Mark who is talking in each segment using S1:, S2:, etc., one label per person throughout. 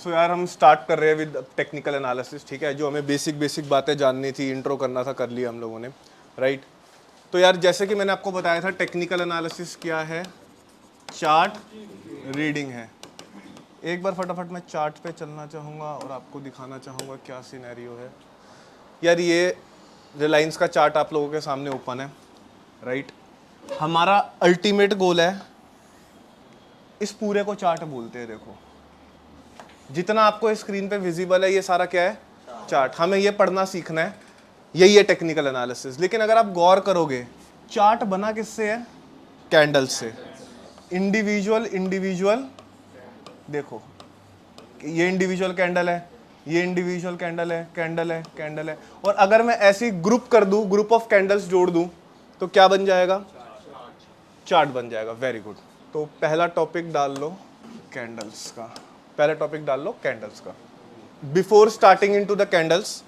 S1: सो यार हम स्टार्ट कर रहे हैं विद टेक्निकल एनालिसिस, ठीक है। जो हमें बेसिक बातें जाननी थी, इंट्रो करना था, कर लिया हम लोगों ने, राइट। तो यार जैसे कि मैंने आपको बताया था, टेक्निकल एनालिसिस क्या है, चार्ट रीडिंग है। एक बार फटाफट मैं चार्ट पे चलना चाहूँगा और आपको दिखाना चाहूँगा क्या सिनेरियो है। यार ये रिलायंस का चार्ट आप लोगों के सामने ओपन है, राइट। हमारा अल्टीमेट गोल है, इस पूरे को चार्ट बोलते हैं। देखो जितना आपको स्क्रीन पे विजिबल है ये सारा क्या है, चार्ट। हमें ये पढ़ना सीखना है, यही है टेक्निकल एनालिसिस। लेकिन अगर आप गौर करोगे, चार्ट बना किससे है, कैंडल से। इंडिविजुअल देखो, ये इंडिविजुअल कैंडल है, ये इंडिविजुअल कैंडल है, कैंडल है। और अगर मैं ऐसी ग्रुप कर दूं, ग्रुप ऑफ कैंडल्स जोड़ दूं, तो क्या बन जाएगा, चार्ट बन जाएगा। Very good. तो पहला टॉपिक डाल लो कैंडल्स का, पहला टॉपिक डाल लो कैंडल्स का। Before starting into the candles,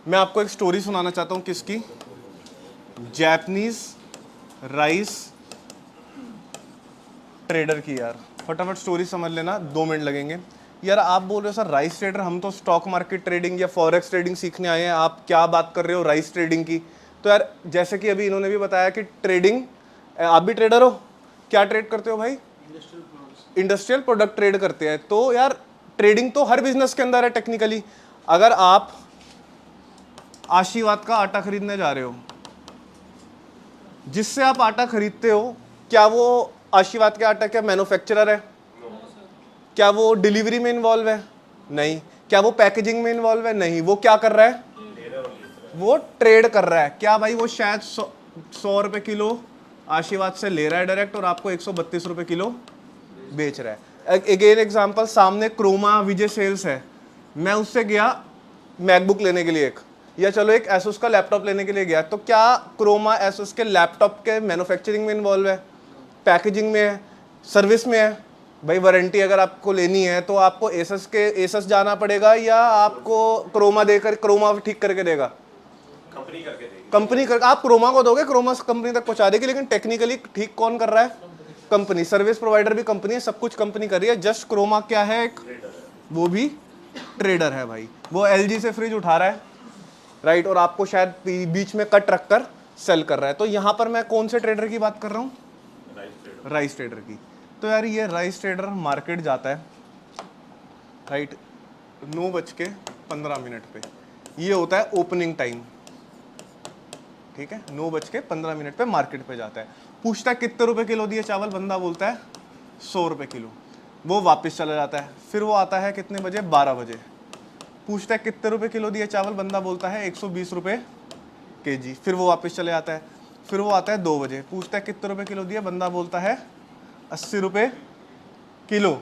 S1: मैं आपको एक स्टोरी सुनाना चाहता हूं। किसकी, जापानीज राइस ट्रेडर की। यार फटाफट स्टोरी समझ लेना, 2 मिनट लगेंगे। यार आप बोल रहे हो सर राइस ट्रेडर, हम तो स्टॉक मार्केट ट्रेडिंग या फॉरेक्स ट्रेडिंग सीखने आए हैं, आप क्या बात कर रहे हो राइस ट्रेडिंग की। तो यार जैसे कि अभी इन्होंने भी बताया कि ट्रेडिंग, आप भी ट्रेडर हो, क्या ट्रेड करते हो भाई, इंडस्ट्रियल प्रोडक्ट ट्रेड करते हैं। तो यार ट्रेडिंग तो हर बिजनेस के अंदर है टेक्निकली। अगर आप आशीर्वाद का आटा खरीदने जा रहे हो, जिससे आप आटा खरीदते हो, क्या वो आशीर्वाद के आटा क्या मैन्युफैक्चरर है, क्या वो डिलीवरी में इन्वॉल्व है, नहीं। क्या वो पैकेजिंग में इन्वॉल्व है, नहीं। वो क्या कर रहा है, वो ट्रेड कर रहा है। क्या भाई, वो शायद 100 रुपए किलो आशीर्वाद से ले रहा है डायरेक्ट, और आपको 132 रुपए किलो बेच रहा है। अगेन एग्जांपल, सामने क्रोमा विजय सेल्स है, मैं उससे गया मैकबुक लेने के लिए एक, या चलो एक एसुस का लैपटॉप लेने के लिए गया, तो क्या क्रोमा एसुस के लैपटॉप के मैन्युफैक्चरिंग में इन्वॉल्व है, पैकेजिंग में है, सर्विस में है। भाई वारंटी अगर आपको लेनी है तो आपको एसस जाना पड़ेगा, या आपको क्रोमा देकर, क्रोमा ठीक करके देगा, कंपनी कर, आप क्रोमा को दोगे, क्रोमा कंपनी तक पहुंचा देगी, लेकिन टेक्निकली ठीक कौन कर रहा है, कंपनी। सर्विस प्रोवाइडर भी कंपनी है, सब कुछ कंपनी कर रही है। जस्ट क्रोमा क्या है, एक वो भी ट्रेडर है भाई। वो एलजी से फ्रिज उठा रहा है, राइट, और आपको शायद बीच में कट रख कर सेल कर रहा है। तो यहां पर मैं कौन से ट्रेडर की बात कर रहा हूं, राइस ट्रेडर की। तो यार ये राइस ट्रेडर मार्केट जाता है, राइट, 9:15 पे। ये होता है ओपनिंग टाइम, ठीक है। 9:15 पे मार्केट पे जाता है, पूछता है कितने रुपए किलो दिए चावल, बंदा बोलता है 100 रुपए किलो। वो वापस चला जाता है, फिर वो आता है कितने बजे, 12 बजे, पूछता है कितने रुपए किलो दिए चावल, बंदा बोलता है 120 रुपए केजी, फिर वो वापस चले जाता है। फिर वो आता है 2 बजे, पूछता है कितने रुपए किलो दिए, बंदा बोलता है 80 रुपए किलो,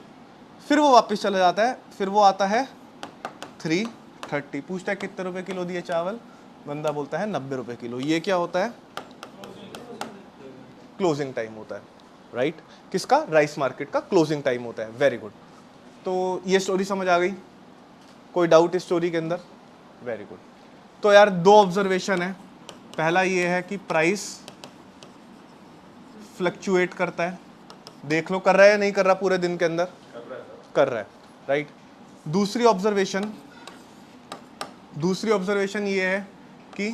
S1: फिर वो वापस चला जाता है। फिर वो आता है 3:30, पूछता है कितने रुपए किलो दिए चावल, बंदा बोलता है 90 रुपए किलो। ये क्या होता है, क्लोजिंग टाइम होता है, राइट। किसका, राइस मार्केट का क्लोजिंग टाइम होता है। Very good. तो ये स्टोरी समझ आ गई, कोई डाउट इस स्टोरी के अंदर, वेरी गुड। तो यार 2 ऑब्जर्वेशन है। पहला ये है कि प्राइस फ्लक्चुएट करता है, देख लो कर रहा है या नहीं कर रहा, पूरे दिन के अंदर कर रहा है, राइट। दूसरी ऑब्जर्वेशन ये है कि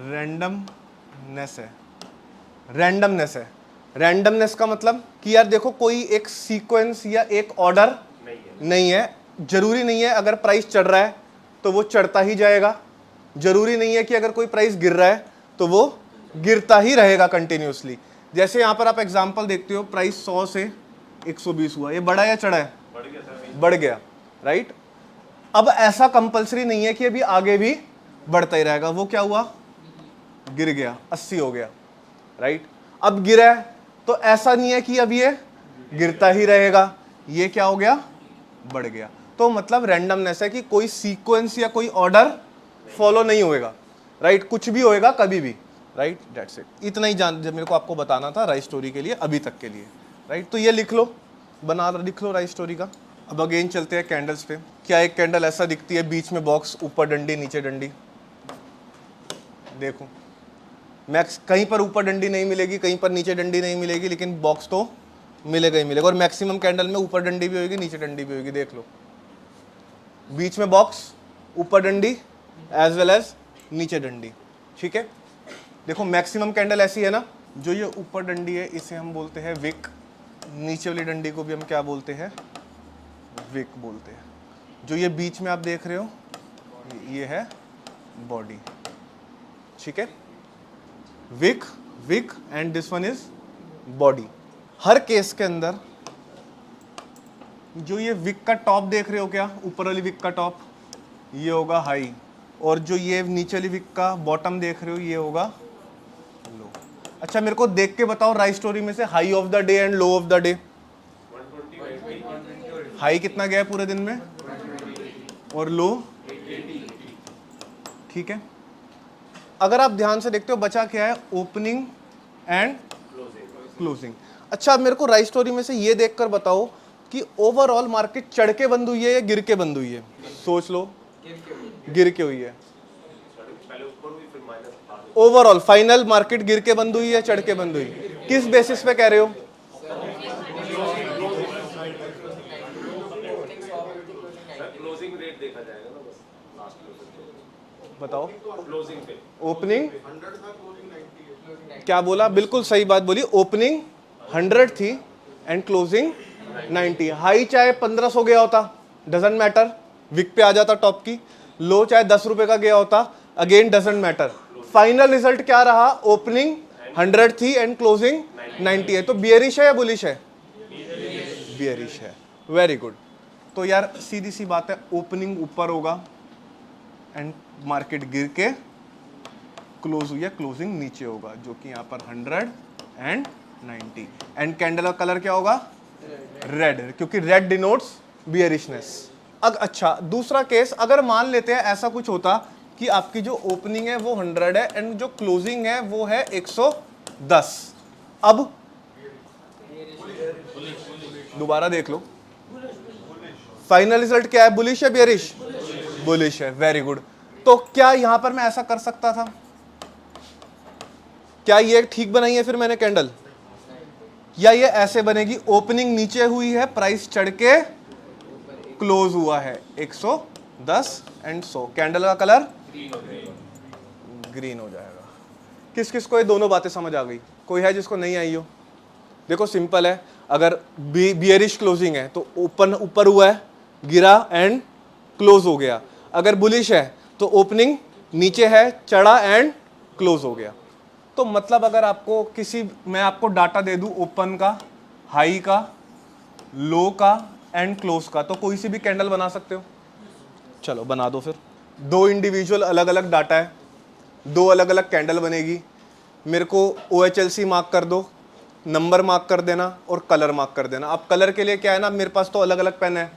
S1: रैंडमनेस है। रैंडमनेस का मतलब कि यार देखो कोई एक सीक्वेंस या एक ऑर्डर नहीं है। जरूरी नहीं है अगर प्राइस चढ़ रहा है तो वो चढ़ता ही जाएगा, जरूरी नहीं है कि अगर कोई प्राइस गिर रहा है तो वो गिरता ही रहेगा कंटिन्यूसली। जैसे यहां पर आप एग्जांपल देखते हो, प्राइस 100 से 120 हुआ, ये बढ़ा या चढ़ा है, बढ़ गया, राइट। अब ऐसा कंपलसरी नहीं है कि अभी आगे भी बढ़ता ही रहेगा। वो क्या हुआ, गिर गया, 80 हो गया, राइट। अब गिरा है तो ऐसा नहीं है कि अब ये गिरता ही रहेगा, ये क्या हो गया, बढ़ गया। तो मतलब रैंडमनेस है कि कोई सीक्वेंस या कोई ऑर्डर फॉलो नहीं होएगा, राइट। कुछ भी होएगा कभी भी, राइट, दैट्स इट। इतना ही जान मेरे को आपको बताना था राइस स्टोरी के लिए, अभी तक के लिए, राइट। तो ये लिख लो, लिख लो राइस स्टोरी का। अब अगेन चलते हैं कैंडल्स पे। क्या एक कैंडल ऐसा दिखती है, बीच में बॉक्स, ऊपर डंडी नीचे डंडी, देखो मैक्स कहीं पर ऊपर डंडी नहीं मिलेगी, कहीं पर नीचे डंडी नहीं मिलेगी, लेकिन बॉक्स तो मिलेगा ही मिलेगा। और मैक्सिमम कैंडल में ऊपर डंडी भी होगी, नीचे डंडी भी होगी, देख लो। बीच में बॉक्स, ऊपर डंडी एज वेल एज नीचे डंडी, ठीक है। देखो मैक्सिमम कैंडल ऐसी है ना, जो ये ऊपर डंडी है इसे हम बोलते हैं विक, नीचे वाली डंडी को भी हम क्या बोलते हैं, विक बोलते हैं। जो ये बीच में आप देख रहे हो ये है बॉडी, ठीक है। Weak, weak and this one is body. हर केस के अंदर जो ये विक का टॉप देख रहे हो क्या, ऊपर वाली विक का टॉप, ये होगा हाई, और जो ये नीचे वाली विक का बॉटम देख रहे हो ये होगा लो। अच्छा मेरे को देख के बताओ राइट स्टोरी में से high of the day and low of the day. High कितना गया है पूरे दिन में और लो, ठीक है। अगर आप ध्यान से देखते हो बचा क्या है, ओपनिंग एंड क्लोजिंग। अच्छा मेरे को राइट स्टोरी में से ये देखकर बताओ कि ओवरऑल मार्केट चढ़ के बंद हुई है या गिर के बंद हुई है। सोच लो, गिर के हुई है। ओवरऑल फाइनल मार्केट गिर के बंद हुई है, चढ़ के बंद हुई, किस बेसिस पे कह रहे हो?
S2: क्लोजिंग रेट देखा जाएगा ना बस,
S1: बताओ।
S2: क्लोजिंग पे
S1: ओपनिंग क्या बोला, बिल्कुल सही बात बोली। ओपनिंग 100 थी एंड क्लोजिंग 90। हाई चाहे 1500 गया होता, डजेंट मैटर, विक पे आ जाता टॉप की। लो चाहे 10 रुपए का गया होता, again doesn't matter. Final result क्या रहा, ओपनिंग 100 थी एंड क्लोजिंग 90 है। तो बियरिश है या बुलिश है? बियरिश है, वेरी गुड। तो यार सीधी सी बात है, ओपनिंग ऊपर होगा एंड मार्केट गिर के क्लोज हुई है, क्लोजिंग नीचे होगा, जो कि यहाँ पर 100 एंड 90। एंड कैंडल का कलर क्या होगा? रेड, क्योंकि रेड डिनोट्स बियरिशनेस। अच्छा दूसरा केस, अगर मान लेते हैं ऐसा कुछ होता कि आपकी जो ओपनिंग है वो 100 है एंड जो क्लोजिंग है वो है 110, अब दोबारा देख लो, फाइनल रिजल्ट क्या है, बुलिश है बियरिश? बुलिश है, वेरी गुड। तो क्या यहां पर मैं ऐसा कर सकता था? क्या ये ठीक बनाई है फिर मैंने कैंडल, या ये ऐसे बनेगी, ओपनिंग नीचे हुई है, प्राइस चढ़ के क्लोज हुआ है 110 एंड 100, कैंडल का कलर ग्रीन हो जाएगा। किस किस को ये दोनों बातें समझ आ गई? कोई है जिसको नहीं आई हो? देखो सिंपल है, अगर बियरिश क्लोजिंग है तो ओपन ऊपर हुआ है, गिरा एंड क्लोज हो गया। अगर बुलिश है तो ओपनिंग नीचे है, चढ़ा एंड क्लोज हो गया। तो मतलब अगर आपको मैं आपको डाटा दे दूं ओपन का, हाई का, लो का एंड क्लोज का, तो कोई सी भी कैंडल बना सकते हो। चलो बना दो फिर। दो इंडिविजुअल अलग अलग डाटा है, दो अलग अलग कैंडल बनेगी। मेरे को OHLC मार्क कर दो, नंबर मार्क कर देना और कलर मार्क कर देना। अब कलर के लिए क्या है ना, मेरे पास तो अलग अलग पेन है,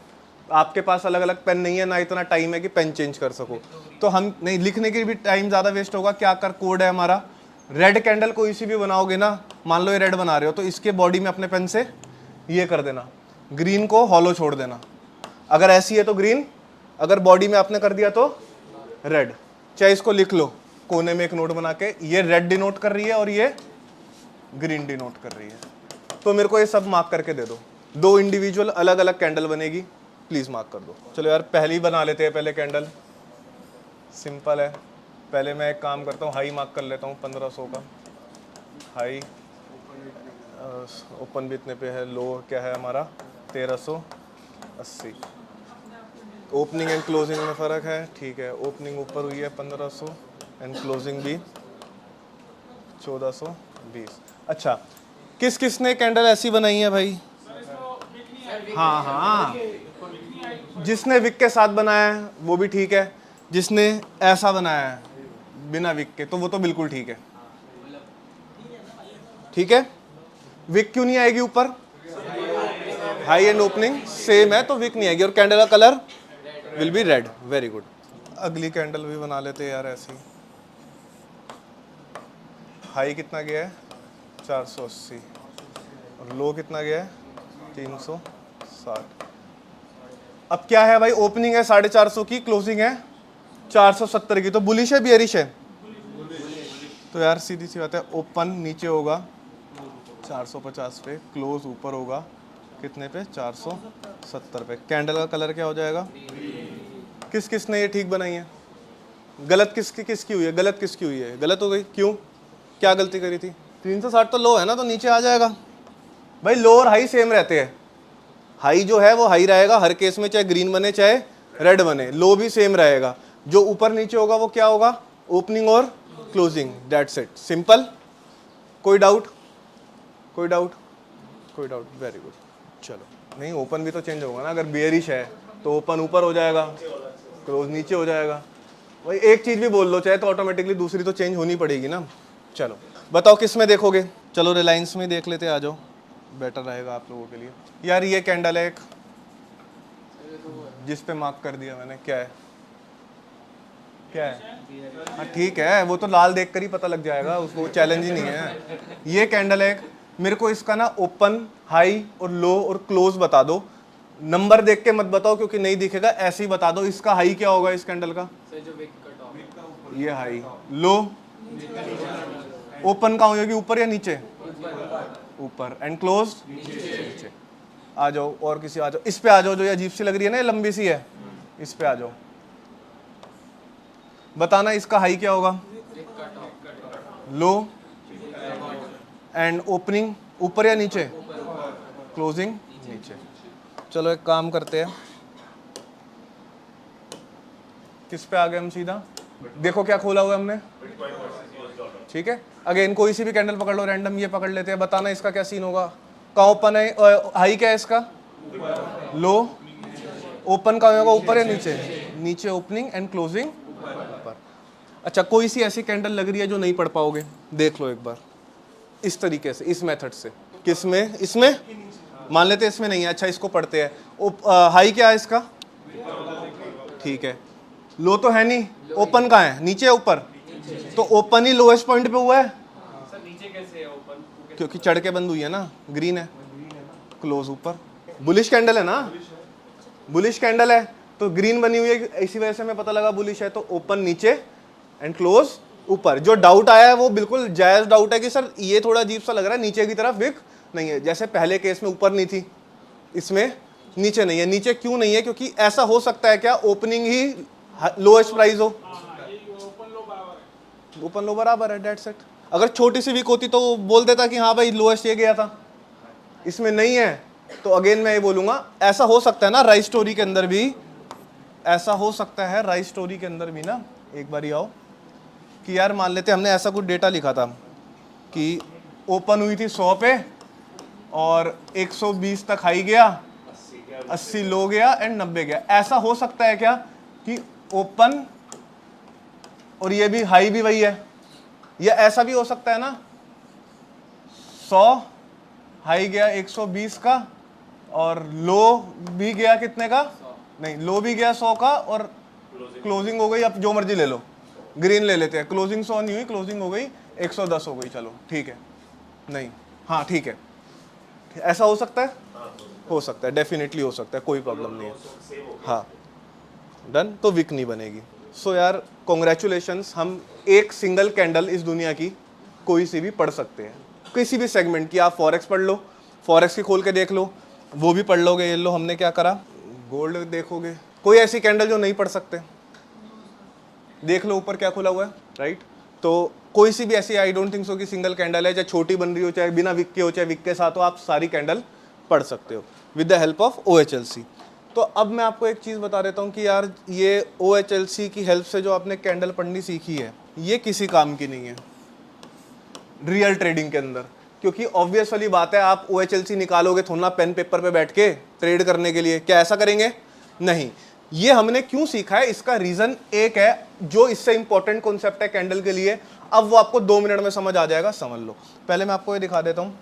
S1: आपके पास अलग अलग पेन नहीं है, ना इतना टाइम है कि पेन चेंज कर सको, तो हम नहीं, लिखने के भी टाइम ज़्यादा वेस्ट होगा। क्या कर, कोड है हमारा, रेड कैंडल कोई सी भी बनाओगे ना, मान लो ये रेड बना रहे हो तो इसके बॉडी में अपने पेन से ये कर देना, ग्रीन को हॉलो छोड़ देना। अगर ऐसी है तो ग्रीन, अगर बॉडी में आपने कर दिया तो रेड। चाहे इसको लिख लो कोने में एक नोट बना के, ये रेड डिनोट कर रही है और ये ग्रीन डिनोट कर रही है। तो मेरे को ये सब मार्क करके दे दो। दो इंडिविजुअल अलग अलग कैंडल बनेगी, प्लीज मार्क कर दो। चलो यार पहली बना लेते हैं पहले कैंडल, सिंपल है। पहले मैं एक काम करता हूँ, हाई मार्क कर लेता हूँ 1500 का हाई, ओपन भी इतने पे है, लो क्या है हमारा 1380। ओपनिंग एंड क्लोजिंग में फ़र्क है, ठीक है। ओपनिंग ऊपर हुई है 1500 एंड क्लोजिंग भी 1420। अच्छा किस किस ने कैंडल ऐसी बनाई है भाई? हाँ हाँ, जिसने विक के साथ बनाया है वो भी ठीक है, जिसने ऐसा बनाया है बिना विक के तो वो तो बिल्कुल ठीक है। ठीक है, विक क्यों नहीं आएगी ऊपर? हाई एंड ओपनिंग सेम है तो विक नहीं आएगी, और कैंडल का colour will be red. Very good. अगली कैंडल भी बना लेते हैं यार ऐसी। हाई कितना गया है 480 और लो कितना गया है 360। अब क्या है भाई, ओपनिंग है 450 की, क्लोजिंग है 470 की, तो बुलिश है बियरिश है? तो यार सीधी सी बात है, ओपन नीचे होगा 450 पे, क्लोज ऊपर होगा कितने पे, 470 पे। कैंडल का कलर क्या हो जाएगा? किस किस ने ये ठीक बनाई है? गलत किसकी हुई है? गलत किसकी हुई है? गलत हो गई, क्यों? क्या गलती करी थी? 360 तो लो है ना, तो नीचे आ जाएगा भाई। लो और हाई सेम रहते हैं, हाई जो है वो हाई रहेगा हर केस में, चाहे ग्रीन बने चाहे रेड बने। लो भी सेम रहेगा, जो ऊपर नीचे होगा वो क्या होगा? ओपनिंग और क्लोजिंग, दैट्स इट, सिंपल। कोई डाउट? कोई डाउट? कोई डाउट? Very good. चलो, नहीं ओपन भी तो चेंज होगा ना, अगर बेयरिश है तो ओपन ऊपर हो जाएगा, क्लोज नीचे हो जाएगा। भाई एक चीज भी बोल लो चाहे तो ऑटोमेटिकली दूसरी तो चेंज होनी पड़ेगी ना। चलो बताओ किस में देखोगे? चलो रिलायंस में देख लेते, आ जाओ, बेटर रहेगा आप लोगों के लिए। यार ये कैंडल है एक, जिस पे मार्क कर दिया मैंने, क्या है? क्या है? हाँ ठीक है, वो तो लाल देखकर ही पता लग जाएगा, उसको चैलेंज ही नहीं है। ये कैंडल है, मेरे को इसका ना ओपन, हाई और लो और क्लोज बता दो। नंबर देख के मत बताओ क्योंकि नहीं दिखेगा, ऐसे ही बता दो। इसका हाई क्या होगा इस कैंडल का? ये हाई, लो ओपन कहाँ होगी, ऊपर या नीचे? ऊपर, एंड क्लोज नीचे। आ जाओ और किसी आ जाओ, इस पे आ जाओ, जो ये अजीब सी लग रही है ना, ये लंबी सी है, इस पे आ जाओ। बताना इसका हाई क्या होगा? लो एंड ओपनिंग ऊपर या नीचे? क्लोजिंग नीचे। चलो एक काम करते हैं, किस पे आ गए हम सीधा? देखो क्या खोला हुआ है हमने, ठीक है। अगेन कोई सी भी कैंडल पकड़ लो रैंडम, ये पकड़ लेते हैं। बताना इसका क्या सीन होगा? कहाँ ओपन है? हाई क्या है इसका? लो। ओपन कहाँ होगा, ऊपर या नीचे? नीचे ओपनिंग एंड क्लोजिंग ऊपर। अच्छा, कोई सी ऐसी कैंडल लग रही है जो नहीं पढ़ पाओगे? देख लो एक बार इस तरीके से, इस मेथड से। किस में? इसमें मान लेते हैं इसमें नहीं है, अच्छा इसको पढ़ते हैं। हाई क्या है इसका? ठीक है। लो तो है नहीं, ओपन कहाँ है? नीचे ऊपर? तो ओपन ही लोएस्ट पॉइंट पे हुआ है
S2: सर। नीचे कैसे है ओपन?
S1: क्योंकि चढ़ के बंद हुई है ना, ग्रीन है। क्लोज ऊपर, बुलिश कैंडल है ना, बुलिश कैंडल है तो ग्रीन बनी हुई है, इसी वजह से हमें पता लगा बुलिश है। तो ओपन नीचे एंड क्लोज ऊपर। जो डाउट आया है वो बिल्कुल जायज डाउट है कि सर ये थोड़ा अजीब सा लग रहा है, नीचे की तरफ विक नहीं है। जैसे पहले केस में ऊपर नहीं थी, इसमें नीचे नहीं है। नीचे क्यों नहीं है? क्योंकि ऐसा हो सकता है क्या, ओपनिंग ही लोएस्ट प्राइस हो, ओपन लो बराबर है, डेट सेट। अगर छोटी सी वीक होती तो बोल देता कि हाँ भाई लोएस्ट ये गया था, इसमें नहीं है। तो अगेन मैं ये बोलूंगा, ऐसा हो सकता है ना राइट स्टोरी के अंदर भी, ऐसा हो सकता है राइट स्टोरी के अंदर भी ना, एक बार आओ कि यार मान लेते हमने ऐसा कुछ डेटा लिखा था कि ओपन हुई थी 100 पे और 120 तक हाई गया, 80 लो गया एंड 90 गया। ऐसा हो सकता है क्या कि ओपन और ये भी हाई भी वही है? या ऐसा भी हो सकता है ना, 100 हाई गया 120 का और लो भी गया कितने का? नहीं, लो भी गया 100 का और क्लोजिंग हो गई, अब जो मर्जी ले लो, ग्रीन ले लेते हैं। क्लोजिंग 100 नहीं हुई, क्लोजिंग हो गई 110 हो गई, चलो ठीक है। नहीं, हाँ ठीक है, ऐसा हो सकता है? हो सकता है, डेफिनेटली हो सकता है, कोई प्रॉब्लम नहीं है। हाँ डन, तो विक नहीं बनेगी। सो यार कॉन्ग्रेचुलेशंस, हम एक सिंगल कैंडल इस दुनिया की कोई सी भी पढ़ सकते हैं, किसी भी सेगमेंट की। आप फॉरेक्स पढ़ लो, फॉरेक्स की खोल के देख लो, वो भी पढ़ लोगे। ये लो हमने क्या करा, गोल्ड देखोगे, कोई ऐसी कैंडल जो नहीं पढ़ सकते? देख लो ऊपर क्या खुला हुआ है, राइट। तो कोई सी भी ऐसी, आई डोंट थिंक सो कि सिंगल कैंडल है, चाहे छोटी बन रही हो, चाहे बिना विक के हो, चाहे विक के साथ हो, आप सारी कैंडल पढ़ सकते हो with the help of OHLC। तो अब मैं आपको एक चीज़ बता देता हूँ कि यार ये OHLC की हेल्प से जो आपने कैंडल पढ़नी सीखी है, ये किसी काम की नहीं है रियल ट्रेडिंग के अंदर। क्योंकि ऑब्वियस वाली बात है, आप OHLC निकालोगे थोड़ा ना पेन पेपर पे बैठ के ट्रेड करने के लिए, क्या ऐसा करेंगे? नहीं। ये हमने क्यों सीखा है, इसका रीज़न एक है जो इससे इंपॉर्टेंट कॉन्सेप्ट है कैंडल के लिए। अब वो आपको 2 मिनट में समझ आ जाएगा, समझ लो। पहले मैं आपको ये दिखा देता हूँ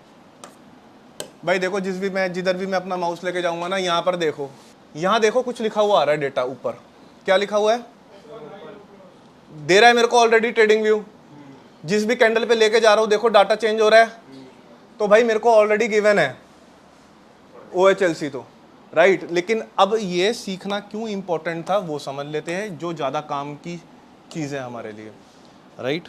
S1: भाई। देखो जिधर भी मैं अपना माउस लेके जाऊंगा ना, यहाँ पर देखो, यहाँ देखो कुछ लिखा हुआ आ रहा है डेटा ऊपर। क्या लिखा हुआ है? दे रहा है मेरे को ऑलरेडी ट्रेडिंग व्यू। जिस भी कैंडल पे लेके जा रहा हूँ देखो डाटा चेंज हो रहा है, तो भाई मेरे को ऑलरेडी गिवन है OHLC तो, राइट। लेकिन अब ये सीखना क्यों इंपॉर्टेंट था वो समझ लेते हैं, जो ज़्यादा काम की चीज़ है हमारे लिए, राइट।